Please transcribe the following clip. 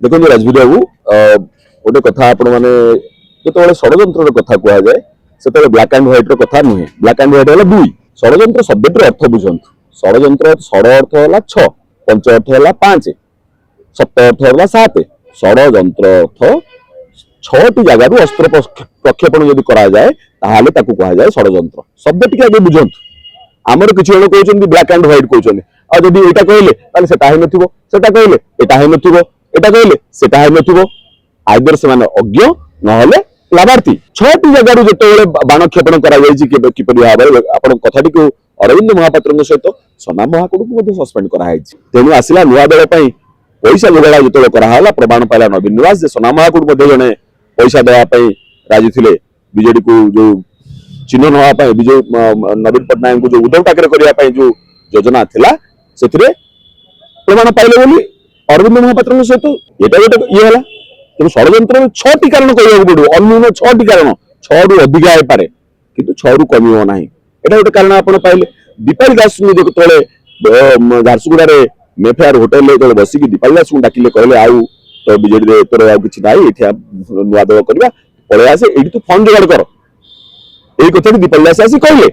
देखो राजवीर बाबू गोटे कथा आपण मैंने जो षड्यंत्र कथा कहुए से ब्लैक एंड व्हाइट कथा नुहे ब्लैक एंड व्हाइट है दुई षड्यंत्र शब्द अर्थ बुझु षड्यंत्र षड अर्थ है 6 पंच अर्थ है 5 सप्त अर्थ है 7 षड्यंत्र अर्थ 6टी जगार अस्त्र प्रक्षेपण जब कराए कहुए षड्यंत्र शब्द टी आगे बुझु आमर किसी जन कहते ब्लैक एंड व्हाइट कहते और जब यहाँ कहले सेटा है नथिबो सेटा कहले एटा है नथिबो एटा कहले सेटा है नथिबो आइदर से माने अज्ञ नहले लाभार्थी 6टी जगार जो बाण क्षेपण किपरि भाव आपण कथाटी को अरविंद महापात्र सहित सोना महाकुड़ को सस्पेंड कराई तेणु आसला नुआ दल पैसा लोगड़ा जो कराला प्रमाण पाला नवीन निवास सोना महाकुड़ जड़े पैसा देवाई राजी थे बीजेडी को जो चिन्ह नापी विजय नवीन पट्टनायक को जो उद्धव ठाकरे करने जो योजना थिला से प्रमाण पाइले बोली अरविंद महापात्र सहित ये गोटे ये है तेणु षड्यंत्र 6टी कारण कहूँ पड़ो अन्यून 6टी कारण 6 रु अधिका हो पाए कि 6 रु कम ना यहाँ गोटे कारण आप पाइले दीपाली दास जो झारसुगुड़ा मेफेयर होटेल जो बसिक दीपाली दास को डाकिले कहले आउ तो बीजेडी तोर आ कि ना ये नुआ दल करवा पलि आसे ये तू फंड जोगाड़ कर यही कथा दीपाली दास आसी कहले